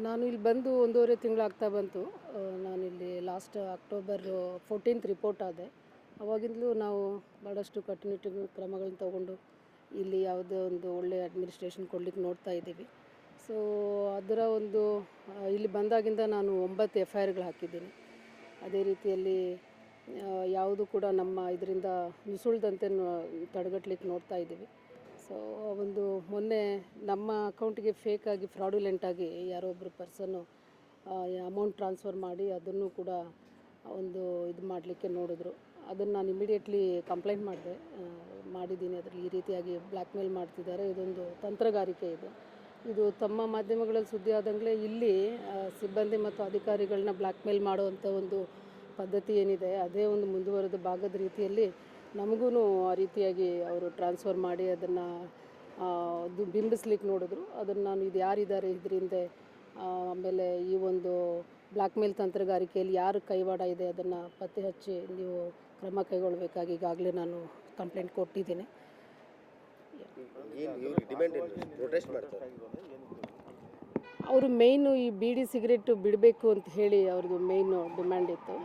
ನಾನು ಇಲ್ಲಿ ಬಂದು 1.5 ತಿಂಗಳಾಗ್ತಾ ಬಂತು. ನಾನಿಲ್ಲಿ ಲಾಸ್ಟ್ ಅಕ್ಟೋಬರ್ 14th ರಿಪೋರ್ಟ್ ಆದೆ. ಅವಾಗಿಂದಲೂ ನಾವು ಭಾಳಷ್ಟು ಕಟ್ಟುನಿಟ್ಟಿನ ಕ್ರಮಗಳನ್ನ ತಗೊಂಡು ಇಲ್ಲಿ ಯಾವುದೇ ಒಂದು ಒಳ್ಳೆಯ ಅಡ್ಮಿನಿಸ್ಟ್ರೇಷನ್ ಕೊಡ್ಲಿಕ್ಕೆ ನೋಡ್ತಾ ಇದ್ದೀವಿ. ಸೊ ಅದರ ಒಂದು ಇಲ್ಲಿ ಬಂದಾಗಿಂದ ನಾನು 9 FIRಗಳು ಹಾಕಿದ್ದೀನಿ. ಅದೇ ರೀತಿಯಲ್ಲಿ ಯಾವುದು ಕೂಡ ನಮ್ಮ ಇದರಿಂದ ನುಸುಳ್ದಂತೆ ತಡೆಗಟ್ಟಲಿಕ್ಕೆ ನೋಡ್ತಾ ಇದ್ದೀವಿ. ಸೊ ಒಂದು ಮೊನ್ನೆ ನಮ್ಮ ಅಕೌಂಟಿಗೆ ಫೇಕಾಗಿ ಫ್ರಾಡುಲೆಂಟಾಗಿ ಯಾರೋ ಒಬ್ಬರು ಪರ್ಸನ್ನು ಅಮೌಂಟ್ ಟ್ರಾನ್ಸ್ಫರ್ ಮಾಡಿ ಅದನ್ನು ಕೂಡ ಒಂದು ಇದು ಮಾಡಲಿಕ್ಕೆ ನೋಡಿದ್ರು. ಅದನ್ನು ನಾನು ಇಮಿಡಿಯೇಟ್ಲಿ ಕಂಪ್ಲೇಂಟ್ ಮಾಡಿದ್ದೀನಿ. ಅದರಲ್ಲಿ ಈ ರೀತಿಯಾಗಿ ಬ್ಲ್ಯಾಕ್ ಮೇಲ್ ಮಾಡ್ತಿದ್ದಾರೆ, ಇದೊಂದು ತಂತ್ರಗಾರಿಕೆ ಇದು ತಮ್ಮ ಮಾಧ್ಯಮಗಳಲ್ಲಿ ಸುದ್ದಿ ಆದಂಗೆ ಇಲ್ಲಿ ಸಿಬ್ಬಂದಿ ಮತ್ತು ಅಧಿಕಾರಿಗಳನ್ನ ಬ್ಲ್ಯಾಕ್ ಮೇಲ್ ಮಾಡುವಂಥ ಒಂದು ಪದ್ಧತಿ ಏನಿದೆ ಅದೇ ಒಂದು ಮುಂದುವರೆದ ಭಾಗದ ರೀತಿಯಲ್ಲಿ ನಮಗೂ ಆ ರೀತಿಯಾಗಿ ಅವರು ಟ್ರಾನ್ಸ್ಫರ್ ಮಾಡಿ ಅದನ್ನು ಬಿಂಬಿಸ್ಲಿಕ್ಕೆ ನೋಡಿದ್ರು. ಅದನ್ನು ನಾನು ಇದು ಯಾರಿದ್ದಾರೆ ಇದರಿಂದ ಆಮೇಲೆ ಈ ಒಂದು ಬ್ಲ್ಯಾಕ್ ಮೇಲ್ ತಂತ್ರಗಾರಿಕೆಯಲ್ಲಿ ಯಾರು ಕೈವಾಡ ಇದೆ ಅದನ್ನು ಪತ್ತೆ ಹಚ್ಚಿ ನೀವು ಕ್ರಮ ಕೈಗೊಳ್ಳಬೇಕಾಗಿ ಈಗಾಗಲೇ ನಾನು ಕಂಪ್ಲೇಂಟ್ ಕೊಟ್ಟಿದ್ದೀನಿ. ಅವರು ಮೇಯ್ನು ಈ ಬೀಡಿ ಸಿಗರೇಟು ಬಿಡಬೇಕು ಅಂತ ಹೇಳಿ ಅವ್ರದ್ದು ಮೇಯ್ನು ಡಿಮ್ಯಾಂಡ್ ಇತ್ತು.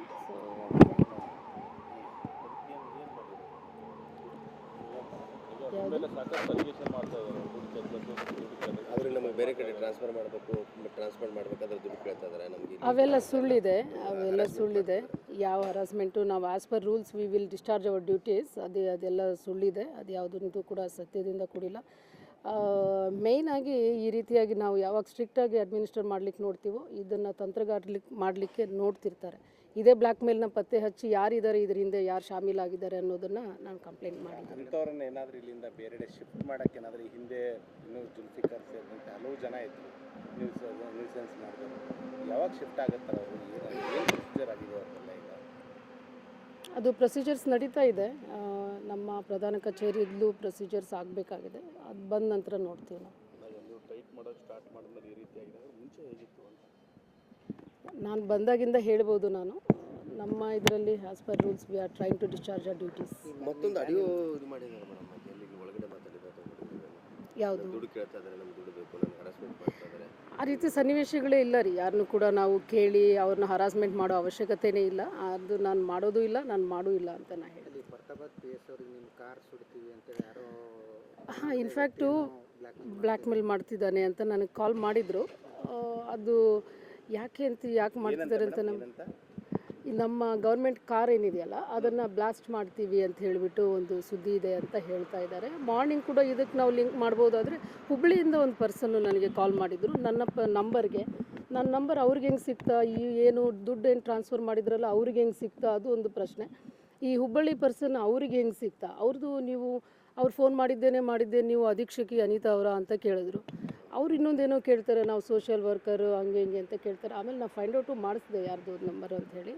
ನಮಗೆ ಬೇರೆ ಕಡೆ ಟ್ರಾನ್ಸ್ಫರ್ ಮಾಡಬೇಕಾದ್ರೆ ದುಡ್ಡು ಕೇಳ್ತಾ ಇದ್ದಾರೆ. ನಮಗೆ ಅವೆಲ್ಲ ಸುಳ್ಳಿದೆ. ಯಾವ ಹರಾಸ್ಮೆಂಟು ನಾವು as per rules we will discharge hour duties ಅದೆಲ್ಲ ಸುಳ್ಳಿದೆ. ಅದು ಯಾವುದೂ ಕೂಡ ಸತ್ಯದಿಂದ ಕೂಡಿಲ್ಲ. ಮೇಯ್ನಾಗಿ ಈ ರೀತಿಯಾಗಿ ನಾವು ಯಾವಾಗ ಸ್ಟ್ರಿಕ್ಟಾಗಿ ಅಡ್ಮಿನಿಸ್ಟ್ರೇಟ್ ಮಾಡಲಿಕ್ಕೆ ನೋಡ್ತೀವೋ ಇದನ್ನು ಮಾಡಲಿಕ್ಕೆ ನೋಡ್ತಿರ್ತಾರೆ. ಇದೇ ಬ್ಲ್ಯಾಕ್ ಮೇಲ್ನ ಪತ್ತೆ ಹಚ್ಚಿ ಯಾರಿದ್ದಾರೆ ಇದರಿಂದ ಯಾರು ಶಾಮೀಲಾಗಿದ್ದಾರೆ ಅನ್ನೋದನ್ನು ನಾನು ಕಂಪ್ಲೇಂಟ್ ಮಾಡಿದ್ದೀನಿ. ಅಂಥವ್ರನ್ನ ಏನಾದರೂ ಇಲ್ಲಿಂದ ಬೇರೆಡೆ ಶಿಫ್ಟ್ ಮಾಡೋಕ್ಕೆ ಏನಾದರೂ ಹಿಂದೆ ಇನ್ನೂ ಜುಲ್ಫಿಕರ್ ಸೇರಿದಂತೆ ಹಲವು ಜನ ಇದ್ದರು ನ್ಯೂಸೆನ್ಸ್ ಮಾಡಿದ್ರು. ಯಾವಾಗ ಶಿಫ್ಟ್ ಆಗುತ್ತಾರೆ ಅವರು? ಏನು ಪ್ರೊಸೀಜರ್ ಆಗಿದೆ ಅವರೆಲ್ಲ ಈಗ? ಅದು ಪ್ರೊಸೀಜರ್ಸ್ ನಡೀತಾ ಇದೆ. ನಮ್ಮ ಪ್ರಧಾನ ಕಚೇರಿಯಲ್ಲೂ ಪ್ರೊಸೀಜರ್ಸ್ ಆಗಬೇಕಾಗಿದೆ. ಅದು ಬಂದ ನಂತರ ನೋಡ್ತೀವಿ ನಾವು. ಟೈಟ್ ಮಾಡೋಕ್ಕೆ ಸ್ಟಾರ್ಟ್ ಮಾಡಿದ್ಮೇಲೆ ಈ ರೀತಿ ಆಗಿದೆ, ಮುಂಚೆ ಹೇಗಿತ್ತು ಅಂತ ನಾನು ಬಂದಾಗಿಂದ ಹೇಳ್ಬೋದು. ನಾನು ನಮ್ಮ ಇದರಲ್ಲಿ as per rules we are trying to discharge our duties. ಮತ್ತೊಂದು ಆಡಿಯೋ ಇದು ಮಾಡಿದ್ದಾರೆ ಮೇಡಮ್, ಎಲ್ಲಿಗೆ ಒಳಗಡೆ ಯಾವುದು ದುಡ್ಡು ಕೇಳ್ತಾ ಇದ್ದಾರೆ, ನಮ್ಗೆ ದುಡ್ಡು ಬೇಕು, ನಮ್ಗೆ ಹರಾಸ್ಮೆಂಟ್ ಮಾಡ್ತಾ ಇದ್ದಾರೆ. ಆ ರೀತಿ ಸನ್ನಿವೇಶಗಳೇ ಇಲ್ಲ ರೀ. ಯಾರನ್ನೂ ಕೂಡ ನಾವು ಕೇಳಿ ಅವ್ರನ್ನ ಹರಾಸ್ಮೆಂಟ್ ಮಾಡೋ ಅವಶ್ಯಕತೆಯೇ ಇಲ್ಲ. ಅದು ನಾನು ಮಾಡೋದು ಇಲ್ಲ, ನಾನು ಮಾಡೂ ಇಲ್ಲ ಅಂತ ನಾನು ಹೇಳಿ. ಹಾಂ, ಇನ್ಫ್ಯಾಕ್ಟು ಬ್ಲ್ಯಾಕ್ ಮೇಲ್ ಮಾಡ್ತಿದ್ದಾನೆ ಅಂತ ನನಗೆ ಕಾಲ್ ಮಾಡಿದರು. ಅದು ಯಾಕೆ ಮಾಡ್ತಿದ್ದಾರೆ ಅಂತ ನಮ್ಮ ಗೌರ್ಮೆಂಟ್ ಕಾರ್ ಏನಿದೆಯಲ್ಲ ಅದನ್ನು ಬ್ಲಾಸ್ಟ್ ಮಾಡ್ತೀವಿ ಅಂತ ಹೇಳಿಬಿಟ್ಟು ಒಂದು ಸುದ್ದಿ ಇದೆ ಅಂತ ಹೇಳ್ತಾ ಇದ್ದಾರೆ. ಮಾರ್ನಿಂಗ್ ಕೂಡ ಇದಕ್ಕೆ ನಾವು ಲಿಂಕ್ ಮಾಡ್ಬೋದಾದರೆ ಹುಬ್ಬಳ್ಳಿಯಿಂದ ಒಂದು ಪರ್ಸನ್ನು ನನಗೆ ಕಾಲ್ ಮಾಡಿದರು ನನ್ನ ನಂಬರ್ಗೆ. ನನ್ನ ನಂಬರ್ ಅವ್ರಿಗೆ ಹೆಂಗೆ ಸಿಗ್ತಾ, ಏನು ದುಡ್ಡು ಏನು ಟ್ರಾನ್ಸ್ಫರ್ ಮಾಡಿದ್ರಲ್ಲ ಅವ್ರಿಗೆ ಹೆಂಗೆ ಸಿಗ್ತಾ, ಅದು ಒಂದು ಪ್ರಶ್ನೆ. ಈ ಹುಬ್ಬಳ್ಳಿ ಪರ್ಸನ್ ಅವ್ರಿಗೆ ಹೆಂಗೆ ಸಿಗ್ತಾ, ಅವ್ರು ಫೋನ್ ಮಾಡಿದ್ದೆ ನೀವು ಅಧೀಕ್ಷಕಿ ಅನಿತಾ ಅವರ ಅಂತ ಕೇಳಿದ್ರು. ಅವ್ರು ಇನ್ನೊಂದೇನೋ ಕೇಳ್ತಾರೆ, ನಾವು ಸೋಷಿಯಲ್ ವರ್ಕರು ಹಂಗೆ ಹಿಂಗೆ ಅಂತ ಕೇಳ್ತಾರೆ. ಆಮೇಲೆ ನಾವು ಫೈಂಡ್ ಔಟು ಮಾಡಿಸಿದೆ ಯಾರ್ದು ನಂಬರ್ ಅಂತ ಹೇಳಿ.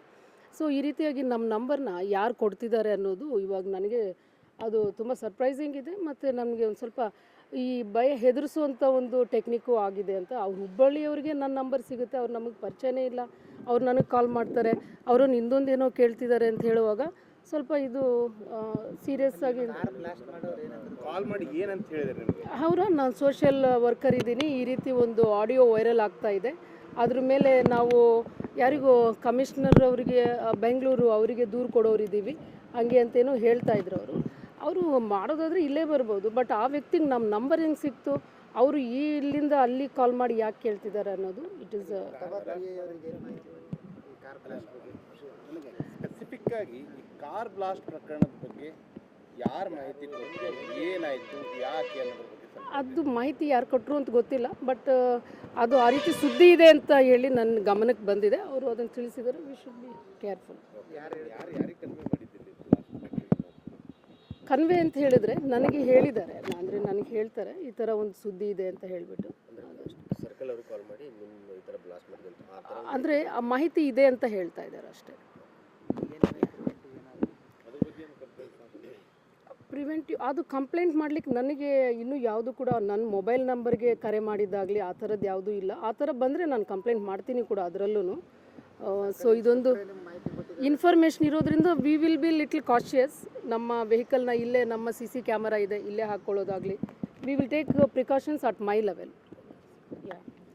ಸೊ ಈ ರೀತಿಯಾಗಿ ನಮ್ಮ ನಂಬರ್ನ ಯಾರು ಕೊಡ್ತಿದ್ದಾರೆ ಅನ್ನೋದು ಇವಾಗ ನನಗೆ ಅದು ತುಂಬ ಸರ್ಪ್ರೈಸಿಂಗ್ ಇದೆ. ಮತ್ತು ನಮಗೆ ಒಂದು ಸ್ವಲ್ಪ ಈ ಹೆದರಿಸುವಂಥ ಒಂದು ಟೆಕ್ನಿಕ್ಕು ಆಗಿದೆ ಅಂತ. ಅವ್ರು ಹುಬ್ಬಳ್ಳಿಯವರಿಗೆ ನನ್ನ ನಂಬರ್ ಸಿಗುತ್ತೆ, ಅವ್ರು ನಮಗೆ ಪರಿಚಯನೇ ಇಲ್ಲ, ಅವ್ರು ನನಗೆ ಕಾಲ್ ಮಾಡ್ತಾರೆ, ಅವರನ್ನು ಇನ್ನೊಂದೇನೋ ಕೇಳ್ತಿದ್ದಾರೆ ಅಂತ ಹೇಳುವಾಗ ಸ್ವಲ್ಪ ಇದು ಸೀರಿಯಸ್ ಆಗಿ ಕಾಲ್ ಮಾಡಿ ಏನಂತ ಹೇಳಿದ್ರೆ ನಾನು ಸೋಷಿಯಲ್ ವರ್ಕರ್ ಇದ್ದೀನಿ, ಈ ರೀತಿ ಒಂದು ಆಡಿಯೋ ವೈರಲ್ ಆಗ್ತಾ ಇದೆ, ಅದ್ರ ಮೇಲೆ ನಾವು ಯಾರಿಗೂ ಕಮಿಷನರ್ ಅವರಿಗೆ ಬೆಂಗಳೂರು ಅವರಿಗೆ ದೂರು ಕೊಡೋರಿದ್ದೀವಿ ಹಂಗೆ ಅಂತೇನೋ ಹೇಳ್ತಾ ಇದ್ರು. ಅವರು ಮಾಡೋದಾದರೆ ಇಲ್ಲೇ ಬರ್ಬೋದು, ಬಟ್ ಆ ವ್ಯಕ್ತಿಗೆ ನಮ್ಮ ನಂಬರ್ ಹೆಂಗೆ ಸಿಕ್ತು, ಅವರು ಇಲ್ಲಿಂದ ಅಲ್ಲಿ ಕಾಲ್ ಮಾಡಿ ಯಾಕೆ ಕೇಳ್ತಿದ್ದಾರೆ ಅನ್ನೋದು ಇಟ್ ಈಸ್ ಸ್ಪೆಸಿಫಿಕ್ ಆಗಿ ಈ ಕಾರ್ ಬ್ಲಾಸ್ಟ್ ಪ್ರಕರಣದ ಬಗ್ಗೆ ಯಾರು ಮಾಹಿತಿ ಕೊಟ್ಟರು, ಏನಾಯಿತು, ಯಾಕೆ ಅನ್ನೋದ್ರ ಬಗ್ಗೆ ಅದು ಮಾಹಿತಿ ಯಾರು ಕೊಟ್ಟರು ಅಂತ ಗೊತ್ತಿಲ್ಲ. ಬಟ್ ಅದು ಆ ರೀತಿ ಸುದ್ದಿ ಇದೆ ಅಂತ ಹೇಳಿ ನನ್ನ ಗಮನಕ್ಕೆ ಬಂದಿದೆ. ಅವರು ಅದನ್ನು ತಿಳಿಸಿದ್ದಾರೆ. We should be careful. ಯಾರಿಗೆ ಕನ್ವೆ ಅಂತ ಹೇಳಿದರೆ ನನಗೆ ಹೇಳಿದ್ದಾರೆ, ಅಂದರೆ ನನಗೆ ಹೇಳ್ತಾರೆ ಈ ಥರ ಒಂದು ಸುದ್ದಿ ಇದೆ ಅಂತ ಹೇಳಿಬಿಟ್ಟು. ಸರ್ಕಲ್ ಅವರು ಕಾಲ್ ಮಾಡಿ ನಿಮ್ಮ ಈ ಥರ ಬ್ಲಾಸ್ಟ್ ಮಾಡಿದೆ ಅಂದರೆ ಆ ಮಾಹಿತಿ ಇದೆ ಅಂತ ಹೇಳ್ತಾ ಇದ್ದಾರೆ ಅಷ್ಟೇ. ಪ್ರಿವೆಂಟಿವ್ ಅದು ಕಂಪ್ಲೇಂಟ್ ಮಾಡಲಿಕ್ಕೆ ನನಗೆ ಇನ್ನೂ ಯಾವುದು ಕೂಡ ನನ್ನ ಮೊಬೈಲ್ ನಂಬರ್ಗೆ ಕರೆ ಮಾಡಿದ್ದಾಗಲಿ ಆ ಥರದ್ದು ಯಾವುದೂ ಇಲ್ಲ. ಆ ಥರ ಬಂದರೆ ನಾನು ಕಂಪ್ಲೇಂಟ್ ಮಾಡ್ತೀನಿ ಕೂಡ ಅದರಲ್ಲೂ. ಸೊ ಇದೊಂದು ಇನ್ಫಾರ್ಮೇಷನ್ ಇರೋದ್ರಿಂದ we will be little cautious. ನಮ್ಮ ವೆಹಿಕಲ್ನ ಇಲ್ಲೇ ನಮ್ಮ CC ಕ್ಯಾಮರಾ ಇದೆ, ಇಲ್ಲೇ ಹಾಕ್ಕೊಳ್ಳೋದಾಗಲಿ we will take precautions at my level. Yeah